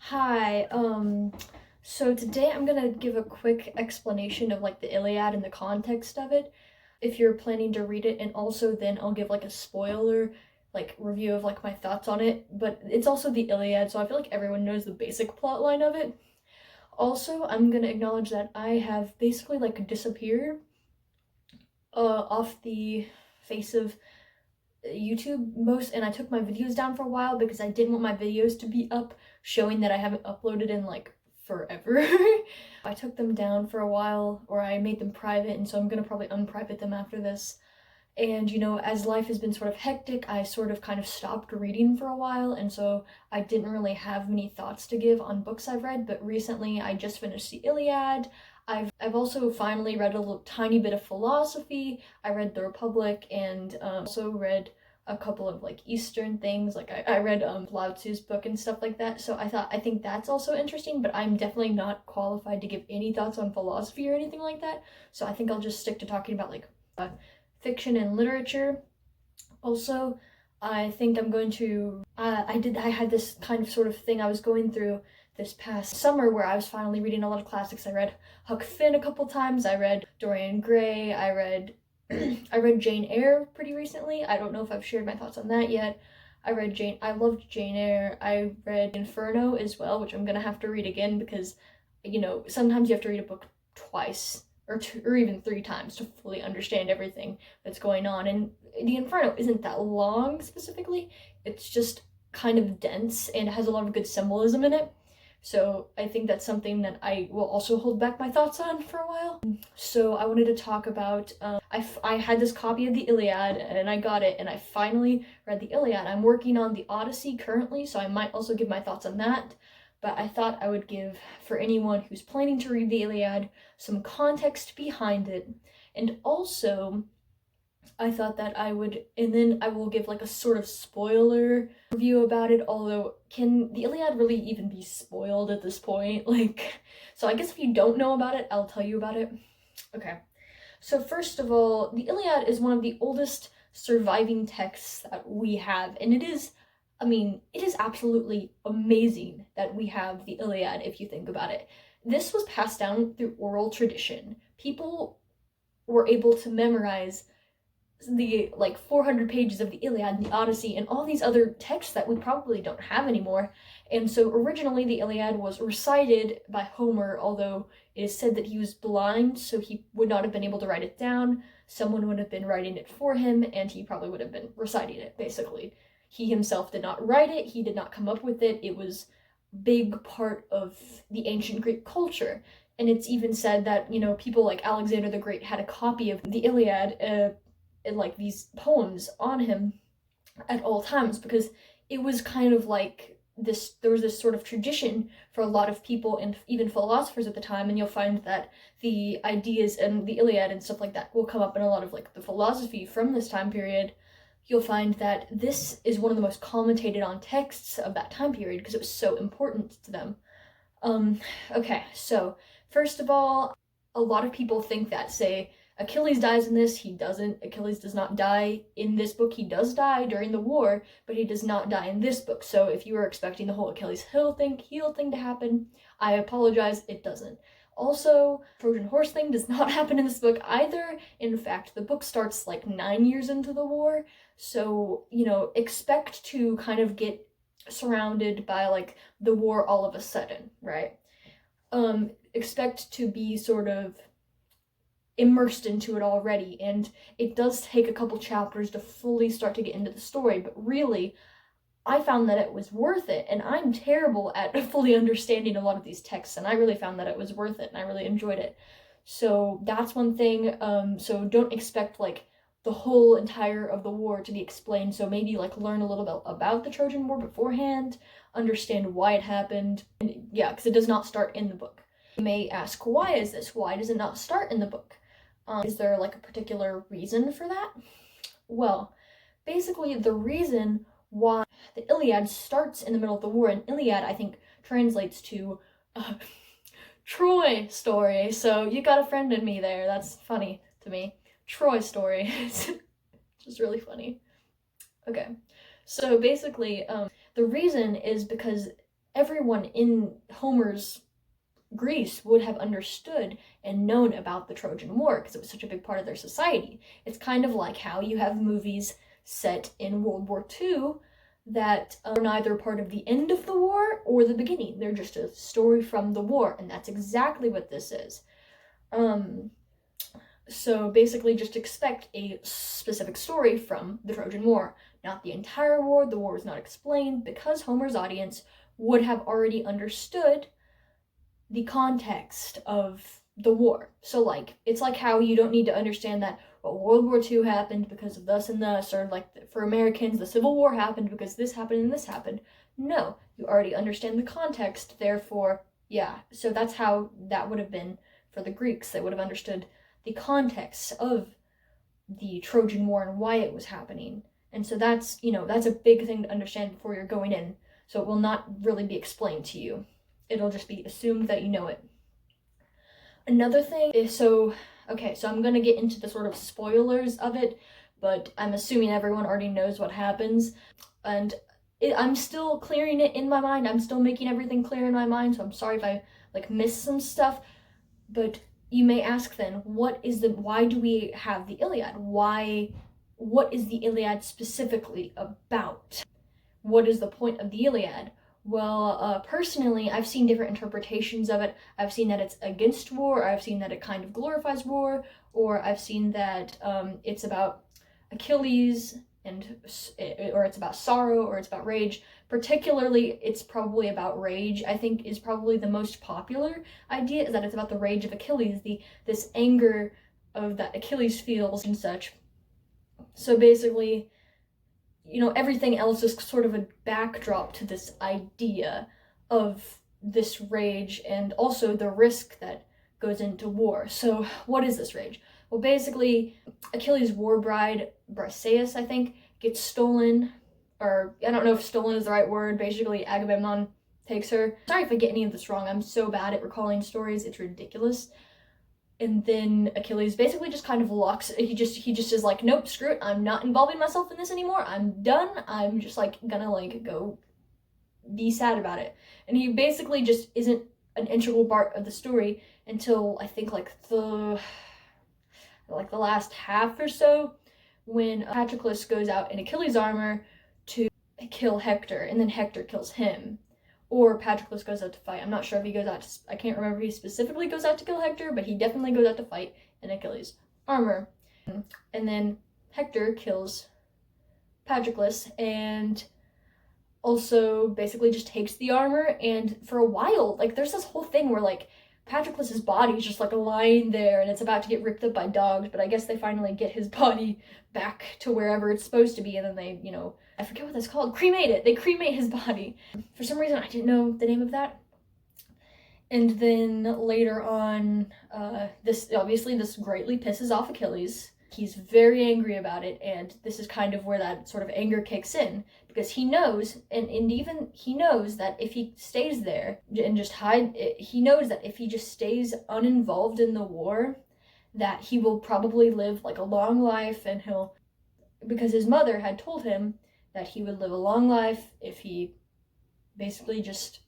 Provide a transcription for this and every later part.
Hi, so today I'm gonna give a quick explanation of like the Iliad and the context of it, if you're planning to read it, and also then I'll give like a spoiler, like review of like my thoughts on it, but it's also the Iliad, so I feel like everyone knows the basic plot line of it. Also, I'm gonna acknowledge that I have basically like disappeared, off the face of YouTube and I took my videos down for a while because I didn't want my videos to be up showing that I haven't uploaded in like forever. I took them down for a while, or I made them private, and so I'm gonna probably unprivate them after this. And as life has been sort of hectic, I sort of kind of stopped reading for a while, and so I didn't really have many thoughts to give on books I've read, but recently I just finished the Iliad. I've also finally read a little tiny bit of philosophy. I read The Republic, and also read a couple of like Eastern things. Like I read Lao Tzu's book and stuff like that. So I think that's also interesting, but I'm definitely not qualified to give any thoughts on philosophy or anything like that. So I think I'll just stick to talking about like fiction and literature. Also, I think I'm going to I had this kind of sort of thing I was going through this past summer where I was finally reading a lot of classics. I read Huck Finn a couple times. I read Dorian Gray. I read I read Jane Eyre pretty recently. I don't know if I've shared my thoughts on that yet. I loved Jane Eyre. I read Inferno as well, which I'm gonna have to read again because sometimes you have to read a book twice or even three times to fully understand everything that's going on. And the Inferno isn't that long specifically. It's just kind of dense and has a lot of good symbolism in it. So I think that's something that I will also hold back my thoughts on for a while. So I wanted to talk about, I had this copy of the Iliad and I got it and I finally read the Iliad. I'm working on the Odyssey currently, so I might also give my thoughts on that. But I thought I would give, for anyone who's planning to read the Iliad, some context behind it. And also, I thought that and then I will give like a sort of spoiler review about it, although can the Iliad really even be spoiled at this point? So I guess if you don't know about it, I'll tell you about it. Okay. So first of all, the Iliad is one of the oldest surviving texts that we have, and it is absolutely amazing that we have the Iliad if you think about it. This was passed down through oral tradition. People were able to memorize the 400 pages of the Iliad and the Odyssey and all these other texts that we probably don't have anymore. And so originally the Iliad was recited by Homer, although it is said that he was blind, so he would not have been able to write it down. Someone would have been writing it for him, and he probably would have been reciting it, basically. He himself did not write it, he did not come up with it. It was a big part of the ancient Greek culture. And it's even said that, people like Alexander the Great had a copy of the Iliad, and like these poems on him at all times, because it was kind of like there was this sort of tradition for a lot of people and even philosophers at the time, and you'll find that the ideas and the Iliad and stuff like that will come up in a lot of like the philosophy from this time period. You'll find that this is one of the most commentated on texts of that time period because it was so important to them. Okay, so first of all, a lot of people think that, say, Achilles dies in this, he doesn't. Achilles does not die in this book. He does die during the war, but he does not die in this book. So if you were expecting the whole Achilles heel thing to happen, I apologize, it doesn't. Also, Trojan horse thing does not happen in this book either. In fact, the book starts like 9 years into the war, so, expect to kind of get surrounded by like the war all of a sudden, right? Expect to be sort of immersed into it already, and it does take a couple chapters to fully start to get into the story, but really, I found that it was worth it, and I'm terrible at fully understanding a lot of these texts, and I really found that it was worth it, and I really enjoyed it. So that's one thing. So don't expect like the whole entire of the war to be explained, so maybe like learn a little bit about the Trojan War beforehand, understand why it happened, and yeah, because it does not start in the book. You may ask, why is this? Why does it not start in the book? Is there like a particular reason for that? Well, basically the reason why the Iliad starts in the middle of the war, and Iliad I think translates to Troy story, so you got a friend in me there. That's funny to me. Troy story. It's just really funny. Okay, so basically the reason is because everyone in Homer's Greece would have understood and known about the Trojan War because it was such a big part of their society. It's kind of like how you have movies set in World War II that are neither part of the end of the war or the beginning. They're just a story from the war, and that's exactly what this is. So basically just expect a specific story from the Trojan War, not the entire war. The war is not explained because Homer's audience would have already understood the context of the war. So like, it's like how you don't need to understand that, well, World War II happened because of thus and thus, or like for Americans, the Civil War happened because this happened and this happened. No, you already understand the context, therefore, yeah. So that's how that would have been for the Greeks. They would have understood the context of the Trojan War and why it was happening. And so that's, that's a big thing to understand before you're going in. So it will not really be explained to you. It'll just be assumed that you know it. Another thing is, so I'm going to get into the sort of spoilers of it, but I'm assuming everyone already knows what happens. And I'm still clearing it in my mind. I'm still making everything clear in my mind, so I'm sorry if I miss some stuff. But you may ask then, why do we have the Iliad? What is the Iliad specifically about? What is the point of the Iliad? Well, personally, I've seen different interpretations of it. I've seen that it's against war, I've seen that it kind of glorifies war, or I've seen that it's about Achilles, or it's about sorrow, or it's about rage. Particularly, it's probably about rage, I think, is probably the most popular idea, is that it's about the rage of Achilles, this anger that Achilles feels and such. So basically, everything else is sort of a backdrop to this idea of this rage and also the risk that goes into war. So what is this rage? Well, basically, Achilles' war bride, Briseis, I think, gets stolen, or I don't know if stolen is the right word. Basically, Agamemnon takes her. Sorry if I get any of this wrong. I'm so bad at recalling stories. It's ridiculous. And then Achilles basically just kind of locks, he just is like, nope, screw it, I'm not involving myself in this anymore, I'm done, I'm just gonna go be sad about it. And he basically just isn't an integral part of the story until I think the last half or so, when Patroclus goes out in Achilles' armor to kill Hector, and then Hector kills him. Or Patroclus goes out to fight. I'm not sure if he goes out to, I can't remember if he specifically goes out to kill Hector, but he definitely goes out to fight in Achilles' armor. And then Hector kills Patroclus and also basically just takes the armor, and for a while, there's this whole thing where Patroclus's body is just lying there and it's about to get ripped up by dogs, but I guess they finally get his body back to wherever it's supposed to be, and then they, I forget what that's called, cremate it. They cremate his body. For some reason, I didn't know the name of that. And then later on, this greatly pisses off Achilles. He's very angry about it, and this is kind of where that sort of anger kicks in, because he knows, and even he knows that if he stays there and just he knows that if he just stays uninvolved in the war, that he will probably live a long life, and because his mother had told him that he would live a long life if he basically just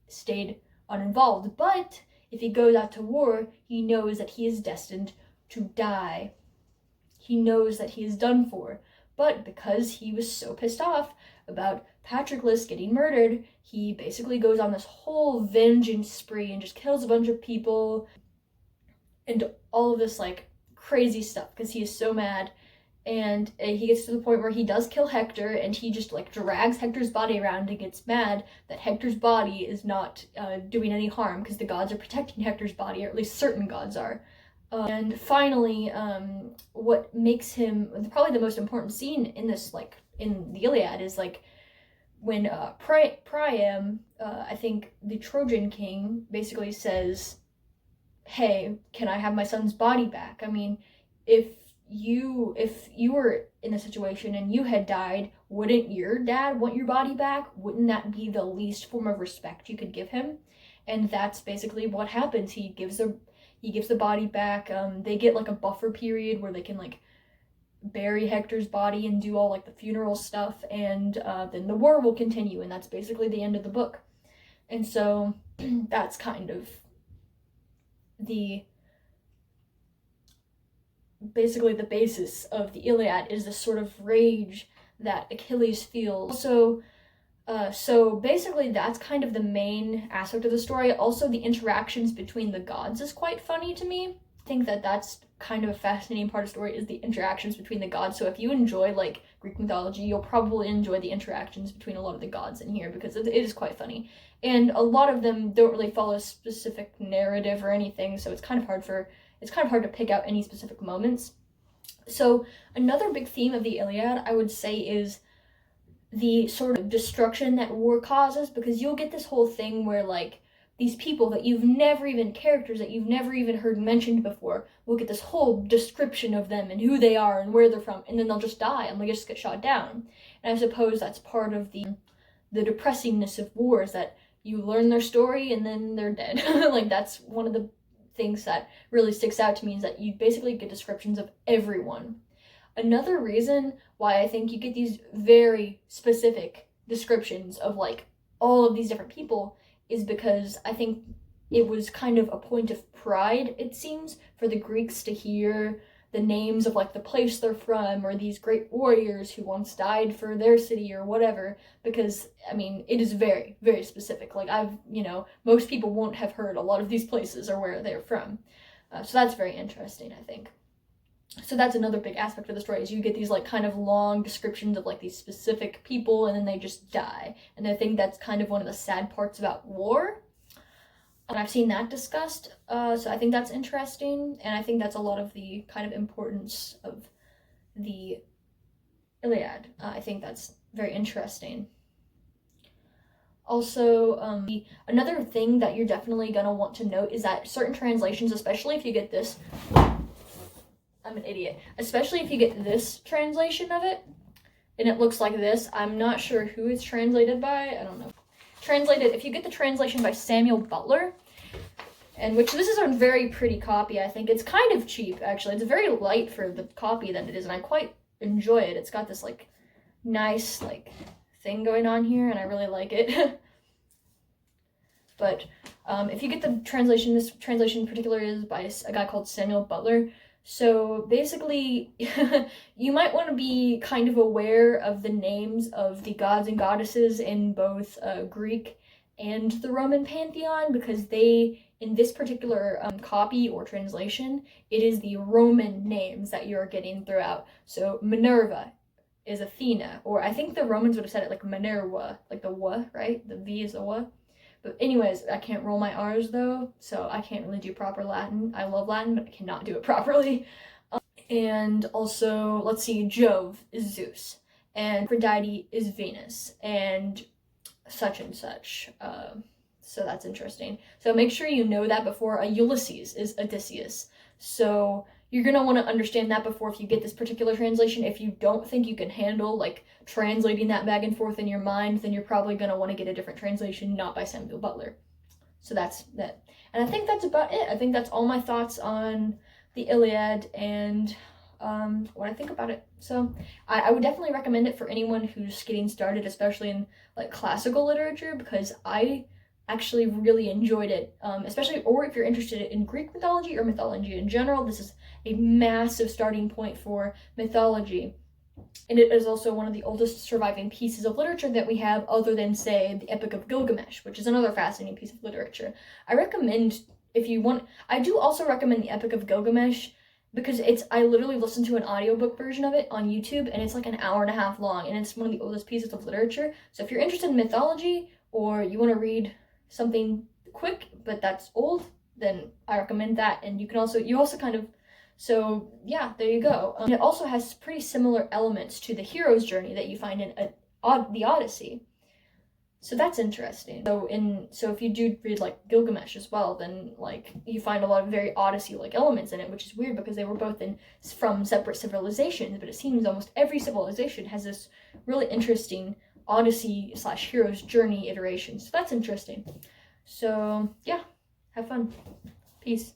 stayed uninvolved. But if he goes out to war, he knows that he is destined to die. He knows that he is done for. But because he was so pissed off about Patroclus getting murdered, he basically goes on this whole vengeance spree and just kills a bunch of people and all of this crazy stuff because he is so mad. And he gets to the point where he does kill Hector, and he just drags Hector's body around and gets mad that Hector's body is not doing any harm because the gods are protecting Hector's body, or at least certain gods are. And finally, what makes him probably the most important scene in this, in the Iliad, is when Priam, I think the Trojan king, basically says, "Hey, can I have my son's body back? I mean, if you were in a situation and you had died, wouldn't your dad want your body back? Wouldn't that be the least form of respect you could give him?" And that's basically what happens. He gives the body back. They get a buffer period where they can bury Hector's body and do all the funeral stuff, and then the war will continue, and that's basically the end of the book. And so that's kind of basically the basis of the Iliad, is this sort of rage that Achilles feels. So basically that's kind of the main aspect of the story. Also, the interactions between the gods is quite funny to me. I think that that's kind of a fascinating part of the story, is the interactions between the gods. So if you enjoy like Greek mythology, you'll probably enjoy the interactions between a lot of the gods in here, because it is quite funny. And a lot of them don't really follow a specific narrative or anything, so it's kind of hard to pick out any specific moments. So another big theme of the Iliad, I would say, is the sort of destruction that war causes, because you'll get this whole thing where like these people that characters that you've never even heard mentioned before, will get this whole description of them and who they are and where they're from, and then they'll just die and they just get shot down. And I suppose that's part of the depressingness of war, is that you learn their story and then they're dead. Like, that's one of the things that really sticks out to me, is that you basically get descriptions of everyone. Another reason why I think you get these very specific descriptions of like all of these different people is because I think it was kind of a point of pride, it seems, for the Greeks to hear the names of like the place they're from, or these great warriors who once died for their city or whatever, because I mean, it is very, very specific. Like, most people won't have heard a lot of these places or where they're from. So that's very interesting, I think. So that's another big aspect of the story, is you get these like kind of long descriptions of like these specific people, and then they just die. And I think that's kind of one of the sad parts about war. And I've seen that discussed, so I think that's interesting, and I think that's a lot of the kind of importance of the Iliad. I think that's very interesting. Also, another thing that you're definitely gonna want to note is that certain translations, especially if you get this, I'm an idiot, especially if you get this translation of it, and it looks like this, I'm not sure who it's translated by, I don't know. If you get the translation by Samuel Butler, and which this is a very pretty copy, I think. It's kind of cheap, actually. It's very light for the copy that it is, and I quite enjoy it. It's got this, like, nice, like, thing going on here, and I really like it. But if you get the translation, this translation in particular is by a guy called Samuel Butler. So basically, you might want to be kind of aware of the names of the gods and goddesses in both Greek and the Roman Pantheon, because in this particular copy or translation, it is the Roman names that you're getting throughout. So Minerva is Athena, or I think the Romans would have said it like Minerva, like the wa, right? The V is the wa. But anyways, I can't roll my R's though, so I can't really do proper Latin. I love Latin, but I cannot do it properly. And also, let's see, Jove is Zeus, and Aphrodite is Venus, and such and such. So that's interesting. So make sure you know that before. Ulysses is Odysseus. So you're going to want to understand that before if you get this particular translation. If you don't think you can handle like translating that back and forth in your mind, then you're probably going to want to get a different translation, not by Samuel Butler. So that's that. And I think that's about it. I think that's all my thoughts on the Iliad and what I think about it. So I would definitely recommend it for anyone who's getting started, especially in like classical literature, because I actually really enjoyed it, especially, or if you're interested in Greek mythology or mythology in general. This is a massive starting point for mythology, and it is also one of the oldest surviving pieces of literature that we have, other than, say, the Epic of Gilgamesh, which is another fascinating piece of literature. I recommend, if you want, I do also recommend the Epic of Gilgamesh, because I literally listened to an audiobook version of it on YouTube, and it's like an hour and a half long, and it's one of the oldest pieces of literature. So if you're interested in mythology, or you want to read something quick but that's old, then I recommend that. And you also kind of, so yeah, there you go. It also has pretty similar elements to the hero's journey that you find in the Odyssey, so that's interesting. So if you do read like Gilgamesh as well, then like you find a lot of very Odyssey like elements in it, which is weird because they were both from separate civilizations, but it seems almost every civilization has this really interesting Odyssey / hero's journey iteration. So that's interesting. So yeah, have fun. Peace.